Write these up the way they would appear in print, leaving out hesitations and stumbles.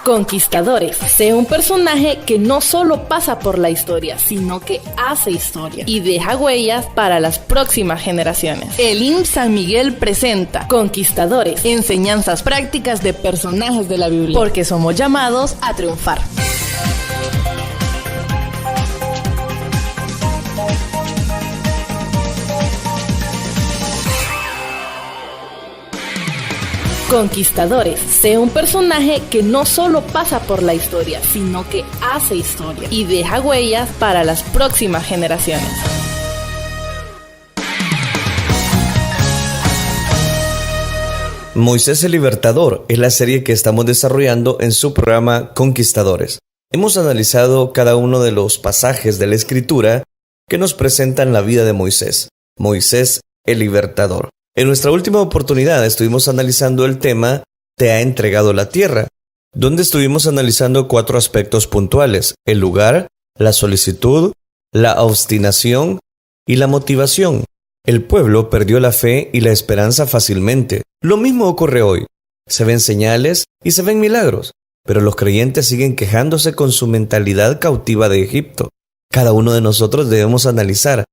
Conquistadores. Sé un personaje que no solo pasa por la historia, sino que hace historia y deja huellas para las próximas generaciones. El IMSS San Miguel presenta Conquistadores, enseñanzas prácticas de personajes de la Biblia, porque somos llamados a triunfar. Conquistadores. Sé un personaje que no solo pasa por la historia, sino que hace historia y deja huellas para las próximas generaciones. Moisés el Libertador es la serie que estamos desarrollando en su programa Conquistadores. Hemos analizado cada uno de los pasajes de la Escritura que nos presentan la vida de Moisés. Moisés el Libertador. En nuestra última oportunidad estuvimos analizando el tema Te ha entregado la tierra, donde estuvimos analizando 4 aspectos puntuales: el lugar, la solicitud, la obstinación y la motivación. El pueblo perdió la fe y la esperanza fácilmente. Lo mismo ocurre hoy. Se ven señales y se ven milagros, pero los creyentes siguen quejándose con su mentalidad cautiva de Egipto. Cada uno de nosotros debemos analizar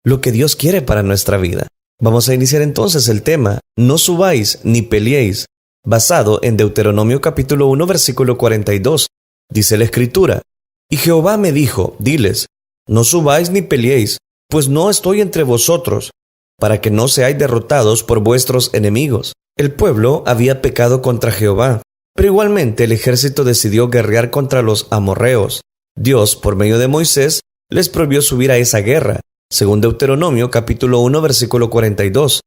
lo que Dios quiere para nuestra vida. Vamos a iniciar entonces el tema No subáis ni peleéis, basado en Deuteronomio capítulo 1 versículo 42. Dice la Escritura: Y Jehová me dijo, diles, no subáis ni peleéis, pues no estoy entre vosotros, para que no seáis derrotados por vuestros enemigos. El pueblo había pecado contra Jehová, pero igualmente el ejército decidió guerrear contra los amorreos. Dios, por medio de Moisés, les prohibió subir a esa guerra, según Deuteronomio capítulo 1 versículo 42.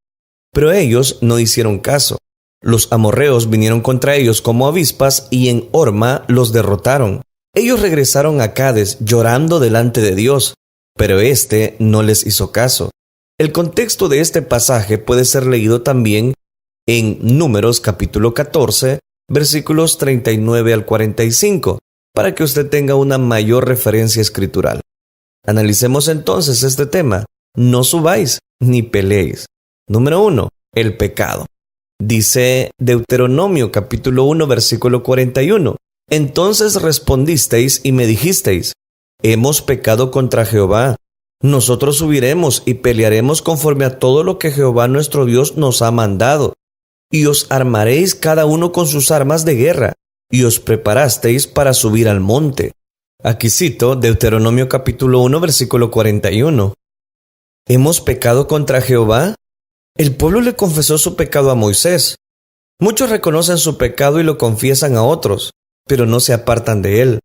Pero ellos no hicieron caso. Los amorreos vinieron contra ellos como avispas y en Horma los derrotaron. Ellos regresaron a Cades llorando delante de Dios, pero éste no les hizo caso. El contexto de este pasaje puede ser leído también en Números capítulo 14 versículos 39 al 45, para que usted tenga una mayor referencia escritural. Analicemos entonces este tema. No subáis ni peleéis. Número 1. El pecado. Dice Deuteronomio capítulo 1 versículo 41. Entonces respondisteis y me dijisteis: hemos pecado contra Jehová. Nosotros subiremos y pelearemos conforme a todo lo que Jehová nuestro Dios nos ha mandado. Y os armaréis cada uno con sus armas de guerra, y os preparasteis para subir al monte. Aquí cito Deuteronomio capítulo 1 versículo 41. ¿Hemos pecado contra Jehová? El pueblo le confesó su pecado a Moisés. Muchos reconocen su pecado y lo confiesan a otros, pero no se apartan de él.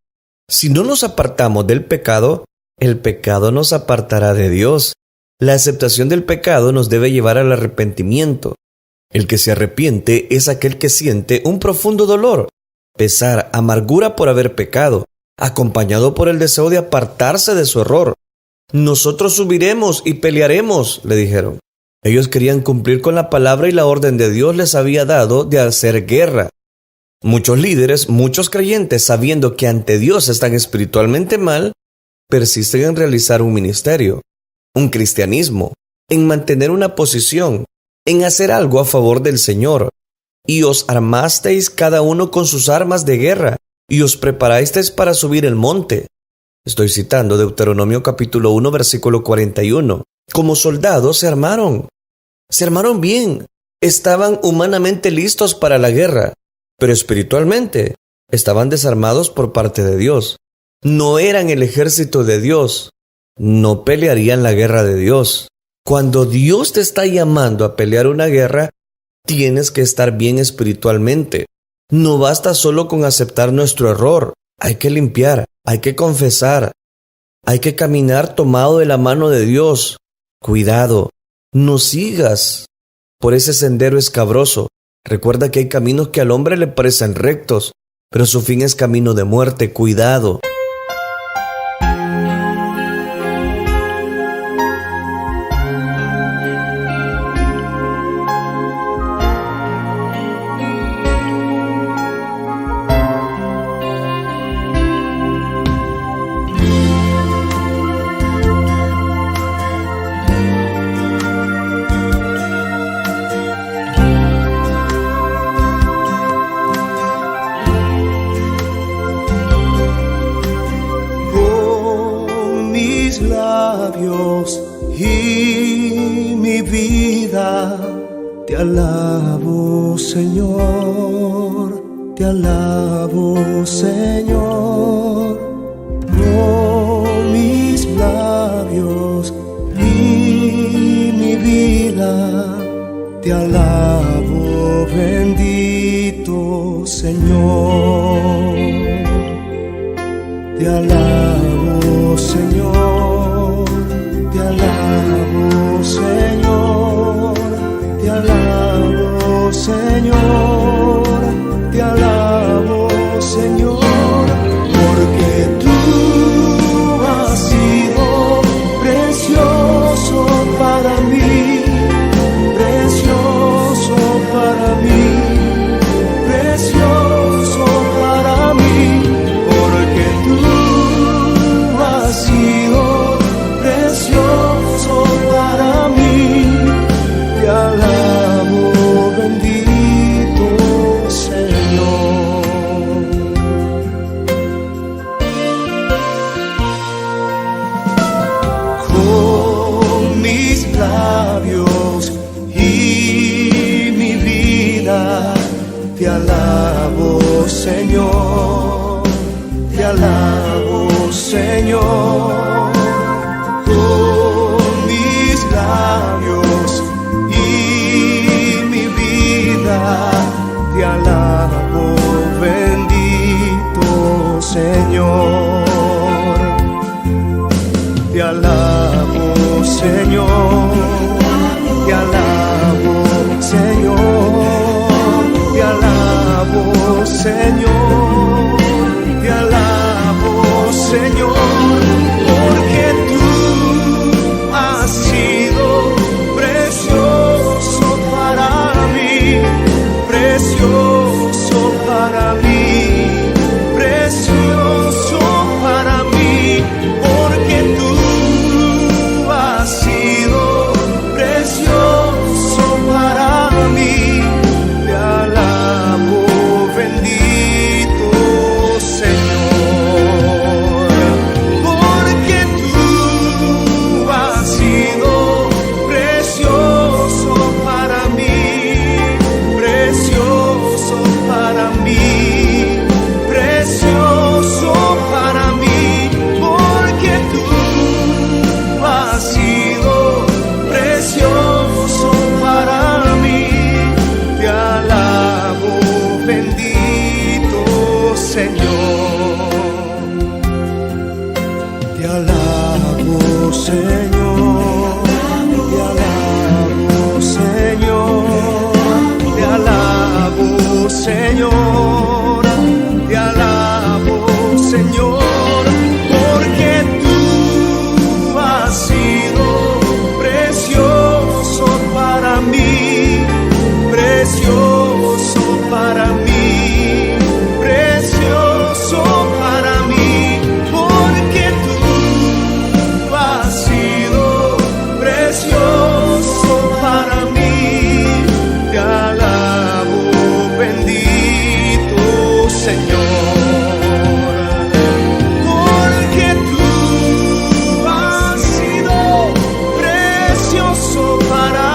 Si no nos apartamos del pecado, el pecado nos apartará de Dios. La aceptación del pecado nos debe llevar al arrepentimiento. El que se arrepiente es aquel que siente un profundo dolor, pesar, amargura por haber pecado, acompañado por el deseo de apartarse de su error. Nosotros subiremos y pelearemos, le dijeron. Ellos querían cumplir con la palabra y la orden de Dios les había dado de hacer guerra. Muchos líderes, muchos creyentes, sabiendo que ante Dios están espiritualmente mal, persisten en realizar un ministerio, un cristianismo, en mantener una posición, en hacer algo a favor del Señor. Y os armasteis cada uno con sus armas de guerra, y os preparasteis para subir el monte. Estoy citando Deuteronomio capítulo 1 versículo 41. Como soldados se armaron bien, estaban humanamente listos para la guerra, pero espiritualmente estaban desarmados por parte de Dios. No eran el ejército de Dios, no pelearían la guerra de Dios. Cuando Dios te está llamando a pelear una guerra, tienes que estar bien espiritualmente. No basta solo con aceptar nuestro error, hay que limpiar, hay que confesar, hay que caminar tomado de la mano de Dios. Cuidado, no sigas por ese sendero escabroso. Recuerda que hay caminos que al hombre le parecen rectos, pero su fin es camino de muerte. Cuidado. labios y mi vida. Te alabo, Señor, te alabo, Señor. Oh, mis labios y mi vida, te alabo, bendito Señor. Te alabo, Señor, te alabo, Señor, te alabo, Señor, te alabo, Señor, porque tú has sido precioso para mí, precioso para mí, precioso para mí, porque tú has sido precioso para mí. Te alabo, bendito Señor. Con mis labios y mi vida, te alabo, Señor, te alabo, Señor. Con mis labios y mi vida, te alabo, bendito Señor. Te alabo, Señor, te alabo, Señor, te alabo, Señor, te alabo, Señor, porque tú has sido precioso para mí, precioso para mí, precioso para mí, porque tú has sido precioso para mí. Te alabo, bendito Señor, porque tú has sido precioso para mí, precioso para mí, precioso para mí, porque tú has sido precioso para mí. Te alabo, bendito Señor. Te alabo, Señor, te alabo, Señor, te alabo, Señor, te alabo, Señor, porque tú has sido precioso para mí, precioso para mí, precioso para mí, porque tú has sido precioso para mí. Te alabo, bendito Señor, porque tú has sido precioso para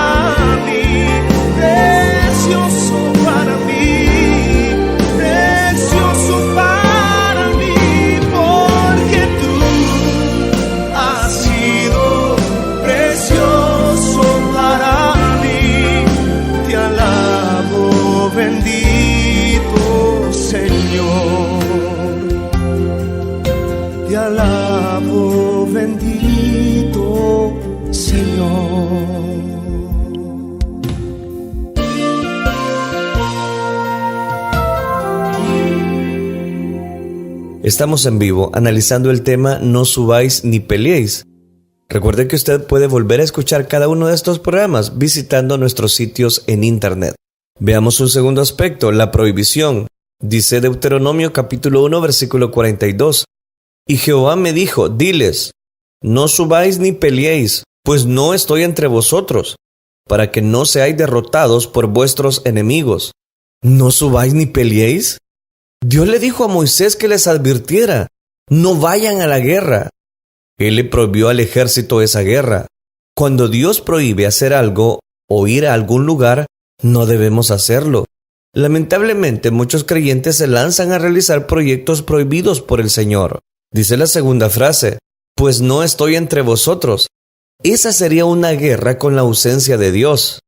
mí, precioso para mí, precioso para mí, porque tú has sido precioso para mí. Te alabo, bendito Señor, te alabo, bendito Señor. Estamos en vivo analizando el tema No subáis ni peleéis. Recuerde que usted puede volver a escuchar cada uno de estos programas visitando nuestros sitios en internet. Veamos un segundo aspecto, la prohibición. Dice Deuteronomio capítulo 1 versículo 42. Y Jehová me dijo, diles, no subáis ni peleéis, pues no estoy entre vosotros, para que no seáis derrotados por vuestros enemigos. ¿No subáis ni peleéis? Dios le dijo a Moisés que les advirtiera, no vayan a la guerra. Él le prohibió al ejército esa guerra. Cuando Dios prohíbe hacer algo o ir a algún lugar, no debemos hacerlo. Lamentablemente, muchos creyentes se lanzan a realizar proyectos prohibidos por el Señor. Dice la segunda frase, pues no estoy entre vosotros. Esa sería una guerra con la ausencia de Dios.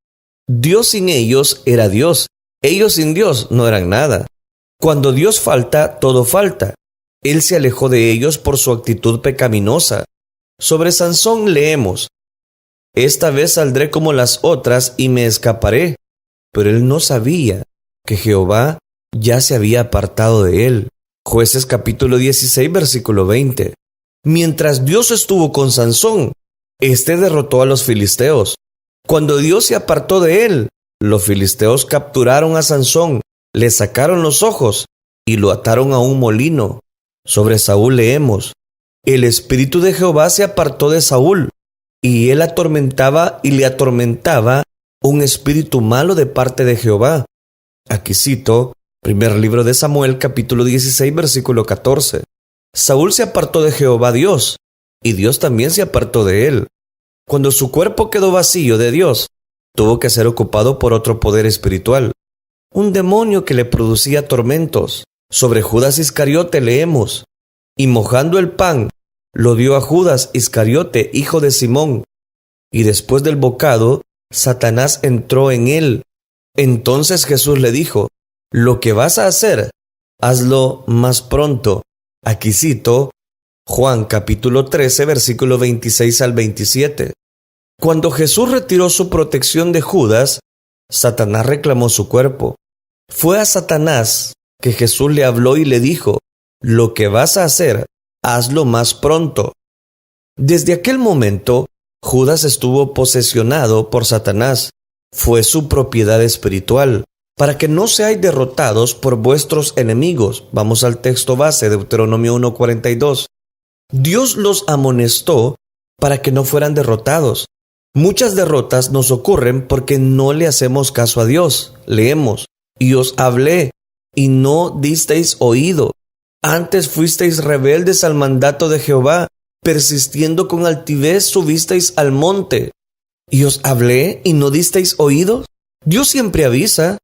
Dios sin ellos era Dios. Ellos sin Dios no eran nada. Cuando Dios falta, todo falta. Él se alejó de ellos por su actitud pecaminosa. Sobre Sansón leemos, esta vez saldré como las otras y me escaparé. Pero él no sabía que Jehová ya se había apartado de él. Jueces capítulo 16, versículo 20. Mientras Dios estuvo con Sansón, éste derrotó a los filisteos. Cuando Dios se apartó de él, los filisteos capturaron a Sansón, le sacaron los ojos y lo ataron a un molino. Sobre Saúl leemos, el espíritu de Jehová se apartó de Saúl, y él atormentaba y le atormentaba un espíritu malo de parte de Jehová. Aquí cito, primer libro de Samuel, capítulo 16, versículo 14. Saúl se apartó de Jehová Dios, y Dios también se apartó de él. Cuando su cuerpo quedó vacío de Dios, tuvo que ser ocupado por otro poder espiritual, un demonio que le producía tormentos. Sobre Judas Iscariote leemos, y mojando el pan, lo dio a Judas Iscariote, hijo de Simón. Y después del bocado, Satanás entró en él. Entonces Jesús le dijo, lo que vas a hacer, hazlo más pronto. Aquí cito Juan capítulo 13, versículo 26 al 27. Cuando Jesús retiró su protección de Judas, Satanás reclamó su cuerpo. Fue a Satanás que Jesús le habló y le dijo, lo que vas a hacer, hazlo más pronto. Desde aquel momento, Judas estuvo posesionado por Satanás. Fue su propiedad espiritual, para que no seáis derrotados por vuestros enemigos. Vamos al texto base, Deuteronomio 1:42. Dios los amonestó para que no fueran derrotados. Muchas derrotas nos ocurren porque no le hacemos caso a Dios. Leemos, y os hablé, y no disteis oído. Antes fuisteis rebeldes al mandato de Jehová, persistiendo con altivez subisteis al monte. Y os hablé, y no disteis oídos. Dios siempre avisa.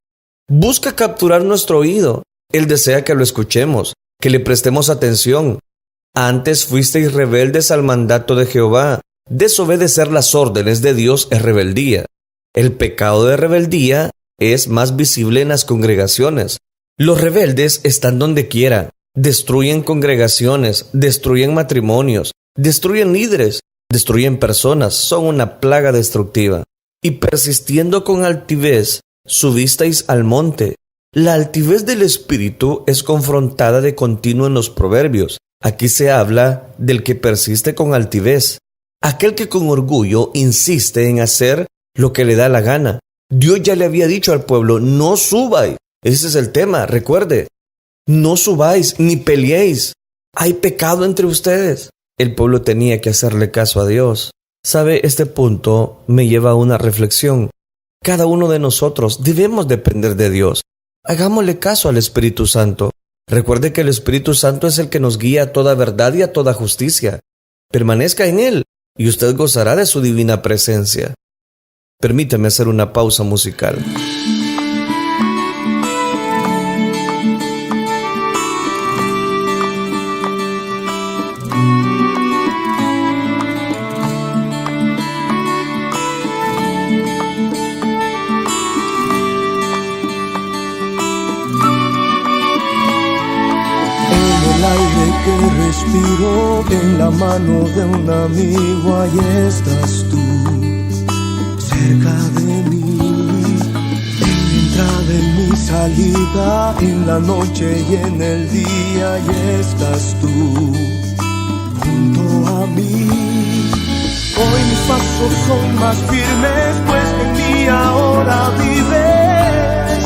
Busca capturar nuestro oído. Él desea que lo escuchemos, que le prestemos atención. Antes fuisteis rebeldes al mandato de Jehová. Desobedecer las órdenes de Dios es rebeldía. El pecado de rebeldía es más visible en las congregaciones. Los rebeldes están donde quiera. Destruyen congregaciones, destruyen matrimonios, destruyen líderes, destruyen personas. Son una plaga destructiva. Y persistiendo con altivez, subisteis al monte. La altivez del espíritu es confrontada de continuo en los proverbios. Aquí se habla del que persiste con altivez, aquel que con orgullo insiste en hacer lo que le da la gana. Dios ya le había dicho al pueblo, no subáis. Ese es el tema, recuerde. No subáis ni peleéis. Hay pecado entre ustedes. El pueblo tenía que hacerle caso a Dios. ¿Sabe? Este punto me lleva a una reflexión. Cada uno de nosotros debemos depender de Dios. Hagámosle caso al Espíritu Santo. Recuerde que el Espíritu Santo es el que nos guía a toda verdad y a toda justicia. Permanezca en Él y usted gozará de su divina presencia. Permítame hacer una pausa musical. Que respiro en la mano de un amigo, ahí estás tú, cerca de mí, en mi entrada, en mi salida, en la noche y en el día, ahí estás tú, junto a mí. Hoy mis pasos son más firmes, pues en mí ahora vives,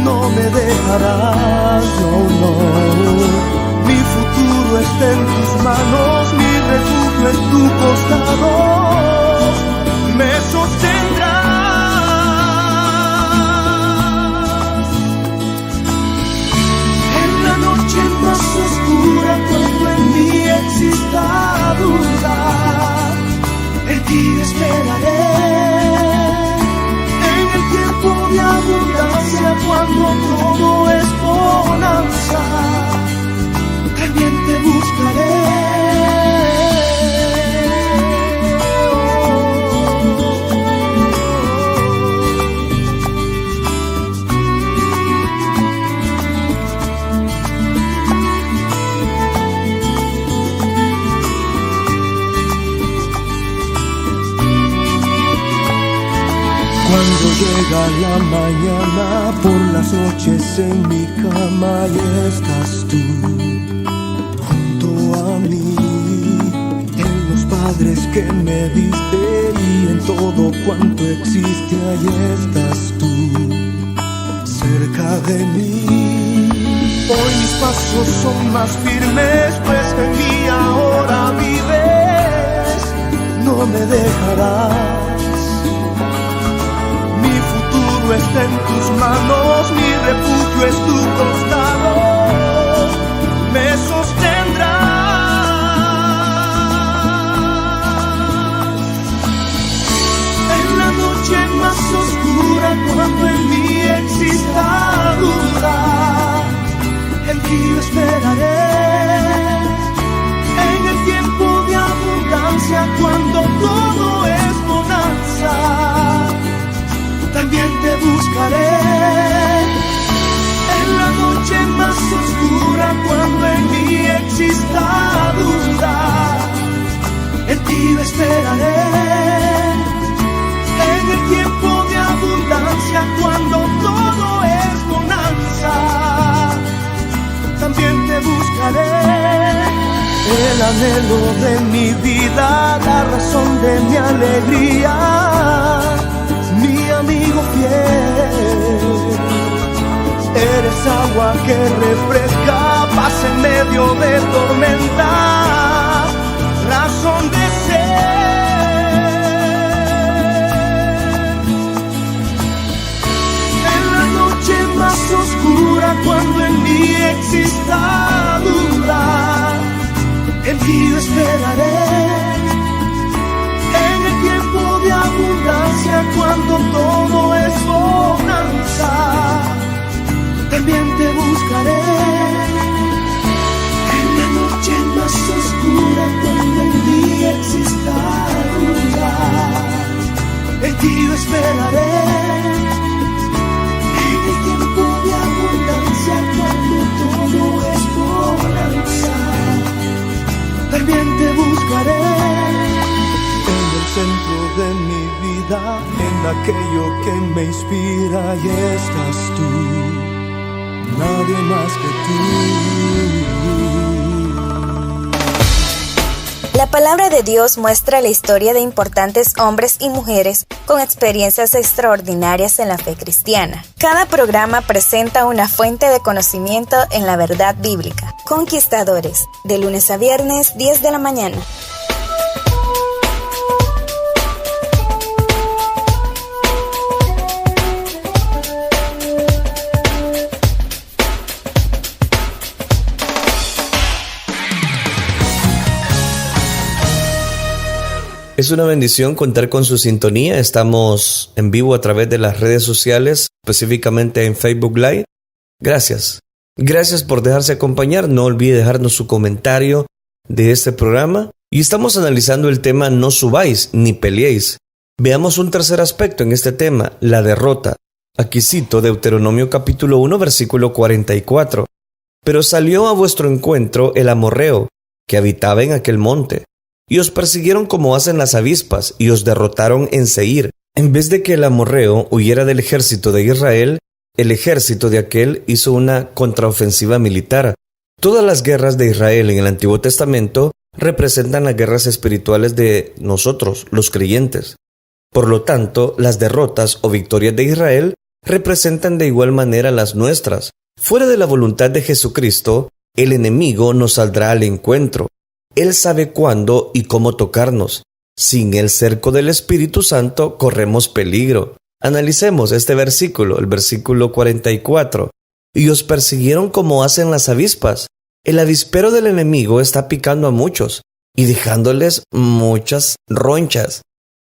no me dejarás, no. Mi futuro está en tus manos, mi refugio en tu costado, me sostendrás. En la noche más oscura, cuando en mí exista duda, Cuando llega la mañana, por las noches en mi cama y estás tú junto a mí, en los padres que me diste y en todo cuanto existe, ahí estás tú cerca de mí. Hoy mis pasos son más firmes, pues en mí ahora vives, no me dejarás. Mi futuro está en tus manos, mi refugio es tu costado, me sostendrás. En la noche más oscura, cuando en mí exista duda, en ti yo esperaré. En el tiempo de abundancia, cuando todo es bonanza, también te buscaré. En la noche más oscura, cuando en mí exista duda, en ti yo esperaré. En el tiempo de abundancia, cuando todo es bonanza, también te buscaré. El anhelo de mi vida, la razón de mi alegría, mi amigo fiel. Eres agua que refresca, paz en medio de tormenta, razón de ser. En la noche más oscura, cuando en mí exista duda, en ti yo esperaré. En el tiempo de abundancia, cuando todo es bonanza, también te buscaré. En la noche más oscura, cuando en mí exista duda, en ti yo esperaré. En el tiempo de abundancia, cuando todo es bonanza, también te buscaré. En el centro de mi vida, en aquello que me inspira, y estás tú, nadie más que tú. La palabra de Dios muestra la historia de importantes hombres y mujeres con experiencias extraordinarias en la fe cristiana. Cada programa presenta una fuente de conocimiento en la verdad bíblica. Conquistadores, de lunes a viernes, 10 de la mañana. Es una bendición contar con su sintonía. Estamos en vivo a través de las redes sociales, específicamente en Facebook Live. Gracias. Gracias por dejarse acompañar. No olvide dejarnos su comentario de este programa. Y estamos analizando el tema No subáis ni peleéis. Veamos un tercer aspecto en este tema, la derrota. Aquí cito Deuteronomio capítulo 1, versículo 44. Pero salió a vuestro encuentro el amorreo, que habitaba en aquel monte, y os persiguieron como hacen las avispas, y os derrotaron en Seir. En vez de que el amorreo huyera del ejército de Israel, el ejército de aquel hizo una contraofensiva militar. Todas las guerras de Israel en el Antiguo Testamento representan las guerras espirituales de nosotros, los creyentes. Por lo tanto, las derrotas o victorias de Israel representan de igual manera las nuestras. Fuera de la voluntad de Jesucristo, el enemigo nos saldrá al encuentro. Él sabe cuándo y cómo tocarnos. Sin el cerco del Espíritu Santo corremos peligro. Analicemos este versículo, el versículo 44. Y os persiguieron como hacen las avispas. El avispero del enemigo está picando a muchos y dejándoles muchas ronchas.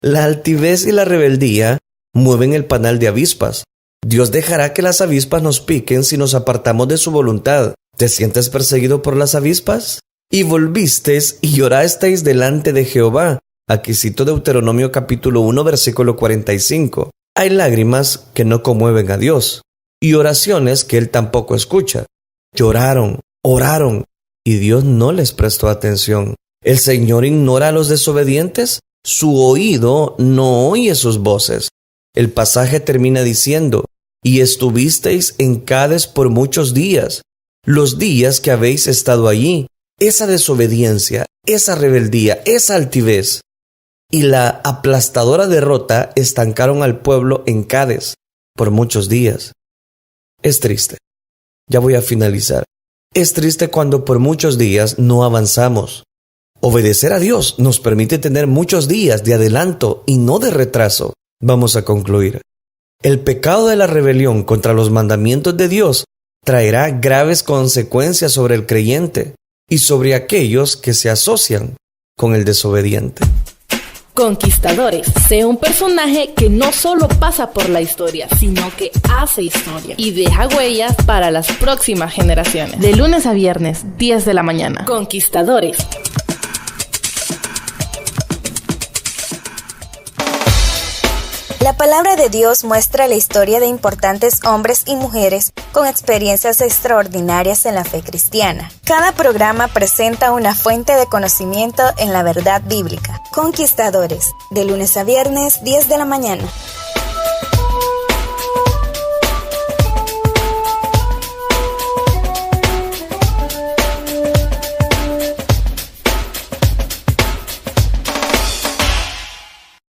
La altivez y la rebeldía mueven el panal de avispas. Dios dejará que las avispas nos piquen si nos apartamos de su voluntad. ¿Te sientes perseguido por las avispas? Y volvisteis y llorasteis delante de Jehová. Aquí cito Deuteronomio capítulo 1, versículo 45. Hay lágrimas que no conmueven a Dios y oraciones que Él tampoco escucha. Lloraron, oraron y Dios no les prestó atención. ¿El Señor ignora a los desobedientes? Su oído no oye sus voces. El pasaje termina diciendo: y estuvisteis en Cades por muchos días, los días que habéis estado allí. Esa desobediencia, esa rebeldía, esa altivez y la aplastadora derrota estancaron al pueblo en Cades por muchos días. Es triste. Ya voy a finalizar. Es triste cuando por muchos días no avanzamos. Obedecer a Dios nos permite tener muchos días de adelanto y no de retraso. Vamos a concluir. El pecado de la rebelión contra los mandamientos de Dios traerá graves consecuencias sobre el creyente y sobre aquellos que se asocian con el desobediente. Conquistadores. Sé un personaje que no solo pasa por la historia, sino que hace historia y deja huellas para las próximas generaciones. De lunes a viernes, 10 de la mañana. Conquistadores. La palabra de Dios muestra la historia de importantes hombres y mujeres con experiencias extraordinarias en la fe cristiana. Cada programa presenta una fuente de conocimiento en la verdad bíblica. Conquistadores, de lunes a viernes, 10 de la mañana.